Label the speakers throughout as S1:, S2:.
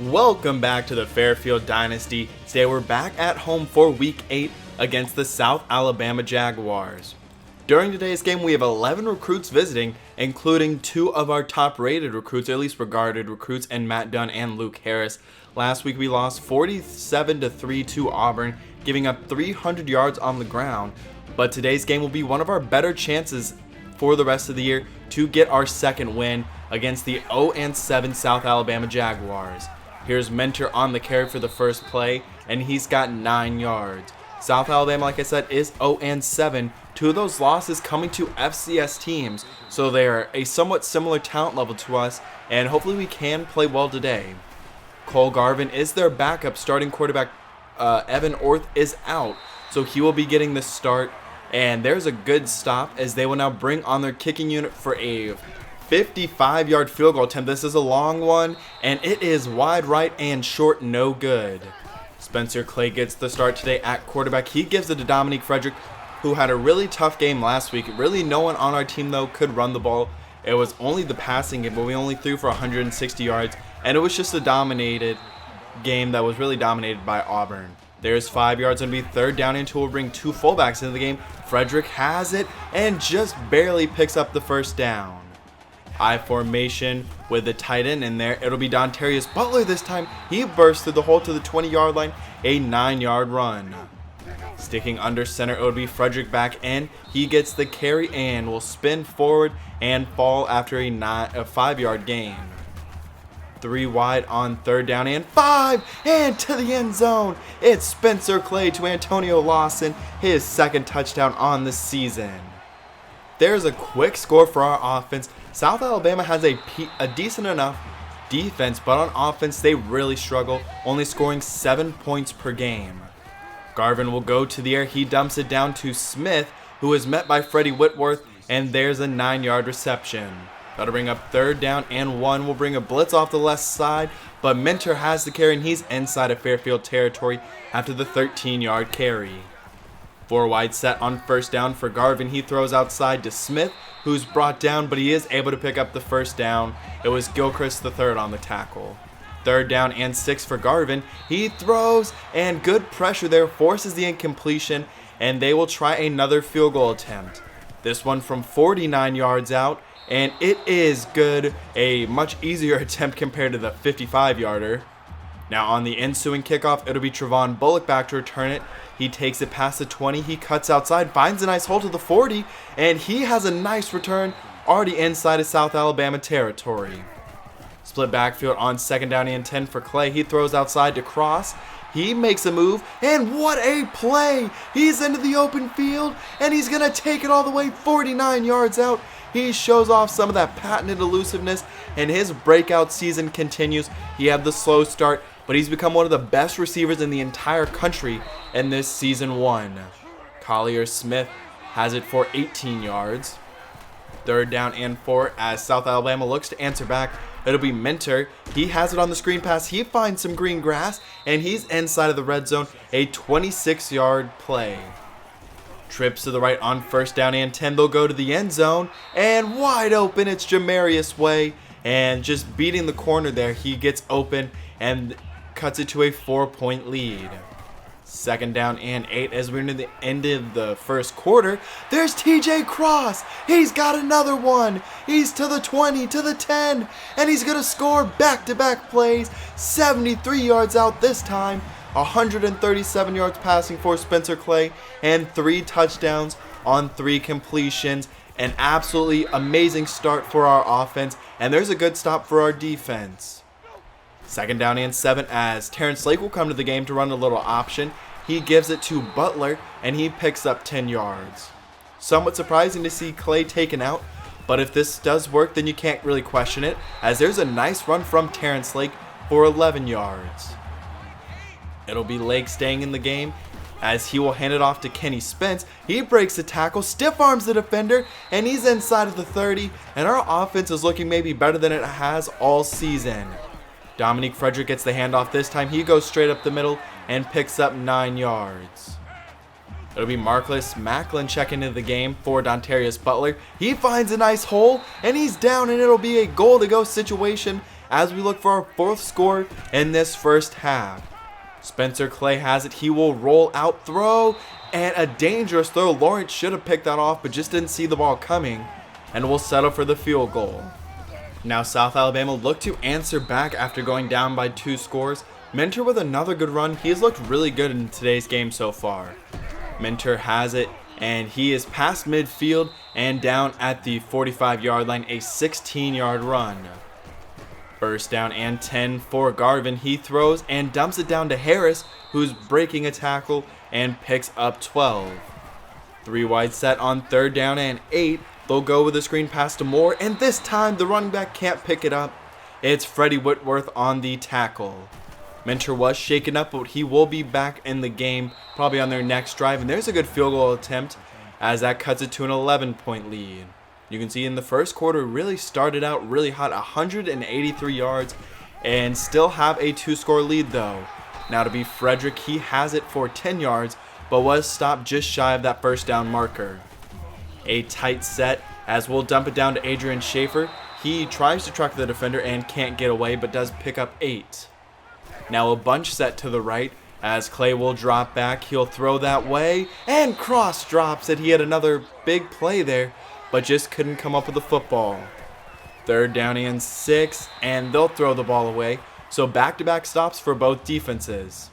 S1: Welcome back to the Fairfield Dynasty. Today we're back at home for Week 8 against the South Alabama Jaguars. During today's game we have 11 recruits visiting, including 2 of our top rated recruits, or at least regarded recruits, and Matt Dunn and Luke Harris. Last week we lost 47-3 to Auburn, giving up 300 yards on the ground. But today's game will be one of our better chances for the rest of the year to get our second win against the 0-7 South Alabama Jaguars. Here's Mentor on the carry for the first play, and he's got 9 yards. South Alabama, like I said, is 0-7. 2 of those losses coming to FCS teams, so they are a somewhat similar talent level to us, and hopefully we can play well today. Cole Garvin is their backup. Starting quarterback Evan Orth is out, so he will be getting the start. And there's a good stop as they will now bring on their kicking unit for a 55-yard field goal attempt. This is a long one, and it is wide right and short, no good. Spencer Clay gets the start today at quarterback. He gives it to Dominique Frederick, who had a really tough game last week. Really no one on our team, though, could run the ball. It was only the passing game, but we only threw for 160 yards, and it was just a dominated game that was really dominated by Auburn. There's 5 yards, and it'll be third down until we'll bring 2 fullbacks into the game. Frederick has it and just barely picks up the first down. I formation with the tight end in there. It'll be Dontarius Butler this time. He bursts through the hole to the 20-yard line, a 9-yard run. Sticking under center, it'll be Frederick back in. He gets the carry and will spin forward and fall after a 5-yard gain. 3 wide on third down and 5, and to the end zone. It's Spencer Clay to Antonio Lawson, his second touchdown on the season. There's a quick score for our offense. South Alabama has a decent enough defense, but on offense they really struggle, only scoring 7 points per game. Garvin will go to the air. He dumps it down to Smith, who is met by Freddie Whitworth, and there's a 9-yard reception. That'll bring up third down and 1. We'll bring a blitz off the left side, but Mentor has the carry, and he's inside of Fairfield territory after the 13-yard carry. 4 wide set on first down for Garvin. He throws outside to Smith, who's brought down, but he is able to pick up the first down. It was Gilchrist III on the tackle. Third down and 6 for Garvin. He throws, and good pressure there forces the incompletion, and they will try another field goal attempt. This one from 49 yards out, and it is good. A much easier attempt compared to the 55-yarder. Now on the ensuing kickoff, it'll be Trevon Bullock back to return it. He takes it past the 20. He cuts outside, finds a nice hole to the 40, and he has a nice return already inside of South Alabama territory. Split backfield on second down and 10 for Clay. He throws outside to Cross. He makes a move, and what a play! He's into the open field, and he's going to take it all the way 49 yards out. He shows off some of that patented elusiveness, and his breakout season continues. He had the slow start, but he's become one of the best receivers in the entire country in this season 1. Collier Smith has it for 18 yards. Third down and 4 as South Alabama looks to answer back. It'll be Mentor. He has it on the screen pass. He finds some green grass, and he's inside of the red zone. A 26-yard play. Trips to the right on first down and 10. They'll go to the end zone, and wide open, it's Jamarius Way. And just beating the corner there, he gets open and cuts it to a 4-point lead. Second down and 8 as we're near the end of the first quarter. There's TJ Cross. He's got another one. He's to the 20, to the 10, and he's going to score back-to-back plays. 73 yards out this time. 137 yards passing for Spencer Clay, and 3 touchdowns on 3 completions. An absolutely amazing start for our offense, and there's a good stop for our defense. Second down and 7 as Terrence Lake will come to the game to run a little option. He gives it to Butler, and he picks up 10 yards. Somewhat surprising to see Clay taken out, but if this does work, then you can't really question it, as there's a nice run from Terrence Lake for 11 yards. It'll be Lake staying in the game as he will hand it off to Kenny Spence. He breaks the tackle, stiff arms the defender, and he's inside of the 30, and our offense is looking maybe better than it has all season. Dominique Frederick gets the handoff this time. He goes straight up the middle and picks up 9 yards. It'll be Marcus Macklin checking into the game for Dontarius Butler. He finds a nice hole, and he's down, and it'll be a goal-to-go situation as we look for our 4th score in this first half. Spencer Clay has it. He will roll out, throw, and a dangerous throw. Lawrence should have picked that off, but just didn't see the ball coming, and will settle for the field goal. Now South Alabama look to answer back after going down by 2 scores. Minter with another good run. He has looked really good in today's game so far. Minter has it, and he is past midfield and down at the 45-yard line, a 16-yard run. First down and 10 for Garvin. He throws and dumps it down to Harris, who's breaking a tackle and picks up 12. 3 wide set on 3rd down and 8. They'll go with a screen pass to Moore, and this time the running back can't pick it up. It's Freddie Whitworth on the tackle. Minter was shaken up, but he will be back in the game probably on their next drive, and there's a good field goal attempt as that cuts it to an 11-point lead. You can see in the first quarter really started out really hot, 183 yards, and still have a 2-score lead though. Now to be Frederick, he has it for 10 yards, but was stopped just shy of that first down marker. A tight set as we'll dump it down to Adrian Schaefer. He tries to truck the defender and can't get away, but does pick up 8. Now a bunch set to the right as Clay will drop back. He'll throw that way and cross drops it. He had another big play there, but just couldn't come up with the football. 3rd down and 6, and they'll throw the ball away. So back-to-back stops for both defenses.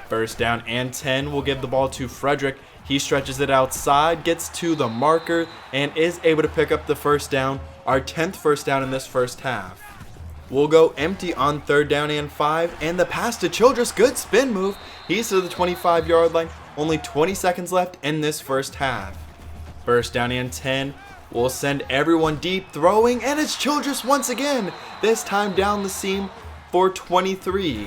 S1: 1st down and 10 will give the ball to Frederick. He stretches it outside, gets to the marker, and is able to pick up the 1st down, our 10th first down in this first half. We'll go empty on 3rd down and 5, and the pass to Childress, good spin move. He's to the 25-yard line, only 20 seconds left in this first half. 1st down and 10, we'll send everyone deep, throwing, and it's Childress once again, this time down the seam for 23.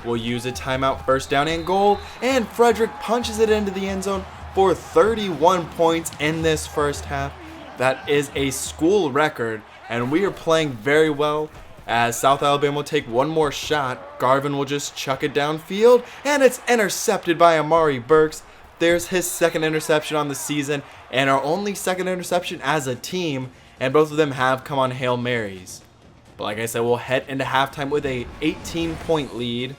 S1: We'll use a timeout, 1st down and goal, and Frederick punches it into the end zone for 31 points in this first half. That is a school record, and we are playing very well as South Alabama will take one more shot. Garvin will just chuck it downfield, and it's intercepted by Amari Burks. There's his 2nd interception on the season, and our only 2nd interception as a team, and both of them have come on Hail Marys. But like I said, we'll head into halftime with a 18-point lead.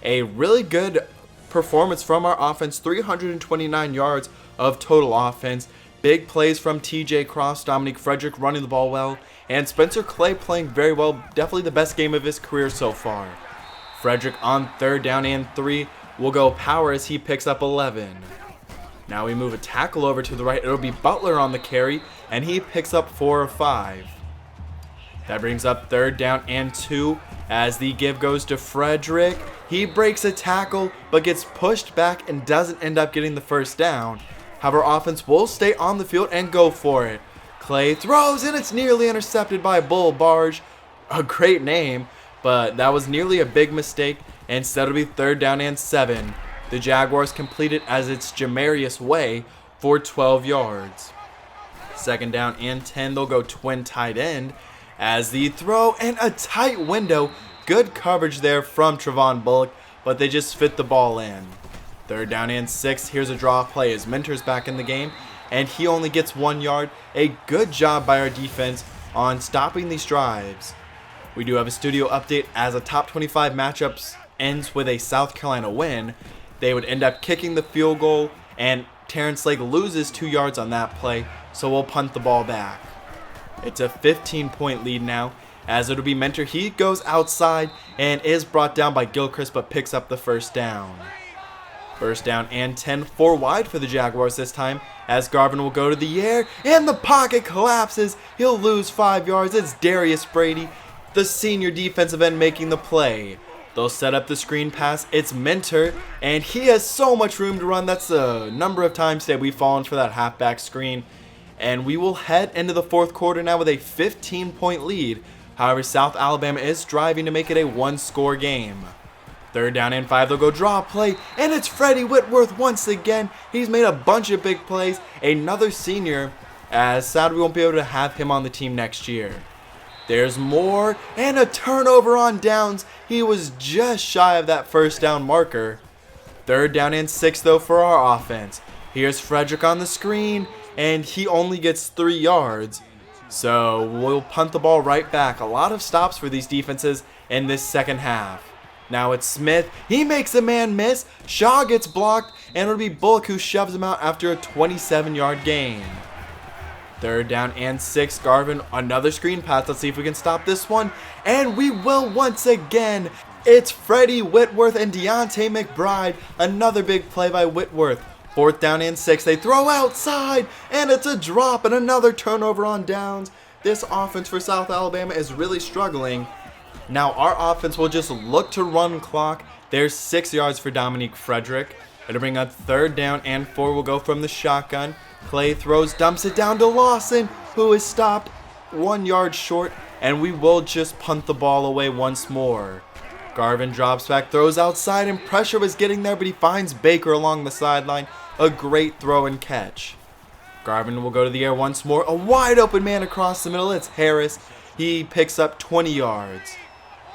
S1: A really good performance from our offense, 329 yards of total offense. Big plays from TJ Cross, Dominique Frederick running the ball well, and Spencer Clay playing very well. Definitely the best game of his career so far. Frederick on 3rd down and 3 will go power as he picks up 11. Now we move a tackle over to the right. It'll be Butler on the carry, and he picks up 4 or 5. That brings up 3rd down and 2 as the give goes to Frederick. He breaks a tackle but gets pushed back and doesn't end up getting the 1st down. However, offense will stay on the field and go for it. Clay throws, and it's nearly intercepted by Bull Barge. A great name, but that was nearly a big mistake. Instead, it'll be 3rd down and 7. The Jaguars complete it as it's Jamarius Way for 12 yards. 2nd down and 10, they'll go twin tight end as the throw and a tight window. Good coverage there from Trevon Bullock, but they just fit the ball in. 3rd down and 6, here's a draw play as Minter's back in the game, and he only gets 1 yard. A good job by our defense on stopping these drives. We do have a studio update as a top 25 matchups ends with a South Carolina win. They would end up kicking the field goal, and Terrence Lake loses 2 yards on that play, so we'll punt the ball back. It's a 15-point lead now, as it'll be Minter. He goes outside and is brought down by Gilchrist, but picks up the 1st down. 1st down and 10, 4 wide for the Jaguars this time, as Garvin will go to the air, and the pocket collapses. He'll lose 5 yards. It's Darius Brady, the senior defensive end, making the play. They'll set up the screen pass. It's Minter, and he has so much room to run. That's a number of times today we've fallen for that halfback screen. And we will head into the 4th quarter now with a 15-point lead. However, South Alabama is driving to make it a 1-score game. 3rd down and 5, they'll go draw play, and it's Freddie Whitworth once again. He's made a bunch of big plays. Another senior, as sadly we won't be able to have him on the team next year. There's more, and a turnover on downs. He was just shy of that 1st down marker. 3rd down and 6 though for our offense. Here's Frederick on the screen, and he only gets 3 yards. So we'll punt the ball right back. A lot of stops for these defenses in this second half. Now it's Smith. He makes a man miss. Shaw gets blocked, and it'll be Bullock who shoves him out after a 27-yard gain. 3rd down and 6. Garvin, another screen pass. Let's see if we can stop this one. And we will once again. It's Freddie Whitworth and Deontay McBride. Another big play by Whitworth. 4th down and 6. They throw outside, and it's a drop and another turnover on downs. This offense for South Alabama is really struggling. Now our offense will just look to run clock. There's 6 yards for Dominique Frederick. It'll bring up 3rd down and 4. Will go from the shotgun. Clay throws, dumps it down to Lawson, who is stopped 1 yard short, and we will just punt the ball away once more. Garvin drops back, throws outside, and pressure was getting there, but he finds Baker along the sideline. A great throw and catch. Garvin will go to the air once more. A wide open man across the middle. It's Harris. He picks up 20 yards.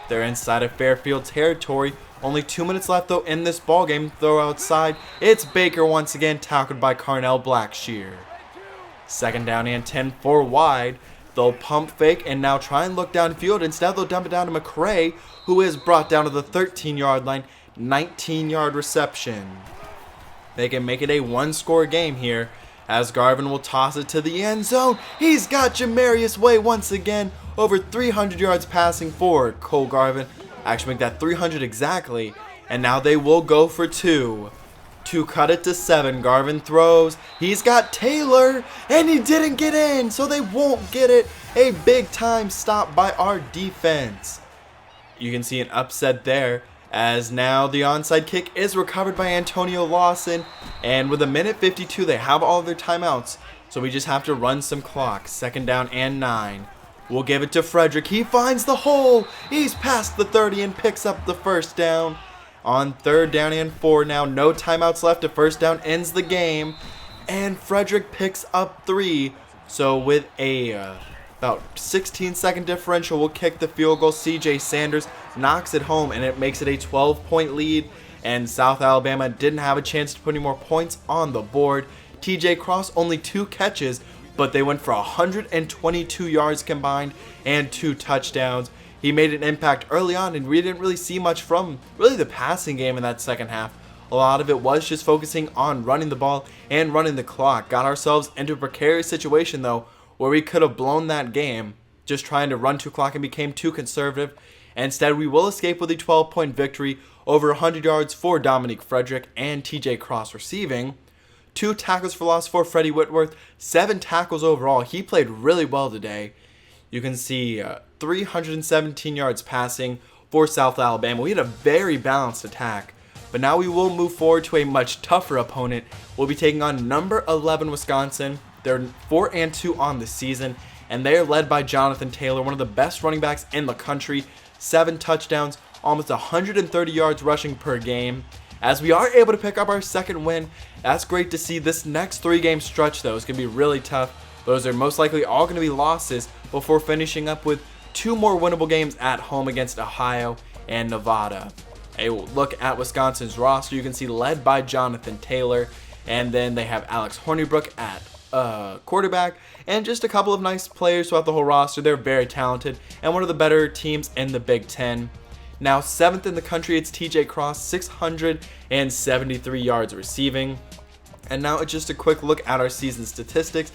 S1: They're inside of Fairfield territory. Only 2 minutes left though in this ball game. Throw outside. It's Baker once again, tackled by Carnell Blackshear. 2nd down and 10, 4 wide. They'll pump fake and now try and look downfield. Instead, they'll dump it down to McCray, who is brought down to the 13-yard line. 19-yard reception. They can make it a 1-score game here, as Garvin will toss it to the end zone. He's got Jamarius Way once again. Over 300 yards passing forward. Cole Garvin actually make that 300 exactly. And now they will go for 2. To cut it to 7. Garvin throws. He's got Taylor. And he didn't get in. So they won't get it. A big time stop by our defense. You can see an upset there, as now the onside kick is recovered by Antonio Lawson. And with 1:52, they have all of their timeouts. So we just have to run some clock. 2nd down and 9. We'll give it to Frederick. He finds the hole. He's past the 30 and picks up the 1st down. On 3rd down and 4 now. No timeouts left. A 1st down ends the game. And Frederick picks up 3. So with a about 16-second differential, we'll kick the field goal. CJ Sanders knocks it home, and it makes it a 12-point lead. And South Alabama didn't have a chance to put any more points on the board. TJ Cross only 2 catches, but they went for 122 yards combined and 2 touchdowns. He made an impact early on, and we didn't really see much from really the passing game in that second half. A lot of it was just focusing on running the ball and running the clock. Got ourselves into a precarious situation, though, where we could have blown that game just trying to run too clock and became too conservative. Instead, we will escape with a 12-point victory, over 100 yards for Dominique Frederick and TJ Cross receiving. 2 tackles for loss for Freddie Whitworth, 7 tackles overall. He played really well today. You can see 317 yards passing for South Alabama. We had a very balanced attack. But now we will move forward to a much tougher opponent. We'll be taking on number 11 Wisconsin. They're 4-2 on the season, and they are led by Jonathan Taylor, one of the best running backs in the country. 7 touchdowns, almost 130 yards rushing per game. As we are able to pick up our 2nd win, that's great to see. This next 3-game stretch, though, is going to be really tough. Those are most likely all going to be losses before finishing up with 2 more winnable games at home against Ohio and Nevada. A look at Wisconsin's roster, you can see led by Jonathan Taylor, and then they have Alex Hornibrook at quarterback, and just a couple of nice players throughout the whole roster. They're very talented and one of the better teams in the Big Ten. Now 7th in the country, it's TJ Cross, 673 yards receiving. And now just a quick look at our season statistics.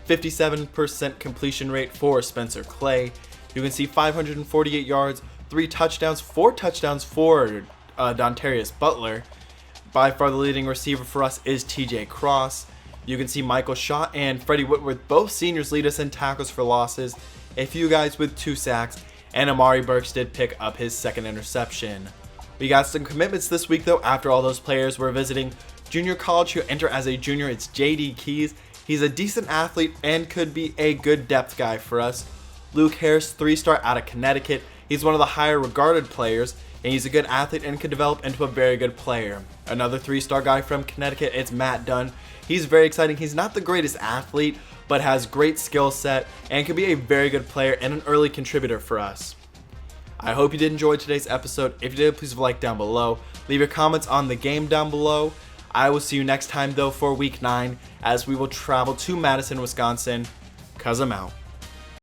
S1: 57% completion rate for Spencer Clay. You can see 548 yards, 3 touchdowns, 4 touchdowns for Dontarius Butler. By far the leading receiver for us is TJ Cross. You can see Michael Shaw and Freddie Whitworth, both seniors, lead us in tackles for losses. A few guys with 2 sacks, and Amari Burks did pick up his 2nd interception. We got some commitments this week, though, after all those players were visiting junior college who enter as a junior. It's J.D. Keys. He's a decent athlete and could be a good depth guy for us. Luke Harris, 3-star out of Connecticut. He's one of the higher regarded players, and he's a good athlete and could develop into a very good player. Another 3-star guy from Connecticut, it's Matt Dunn. He's very exciting. He's not the greatest athlete, but has great skill set and could be a very good player and an early contributor for us. I hope you did enjoy today's episode. If you did, please leave a like down below. Leave your comments on the game down below. I will see you next time, though, for Week 9, as we will travel to Madison, Wisconsin, 'cause I'm out.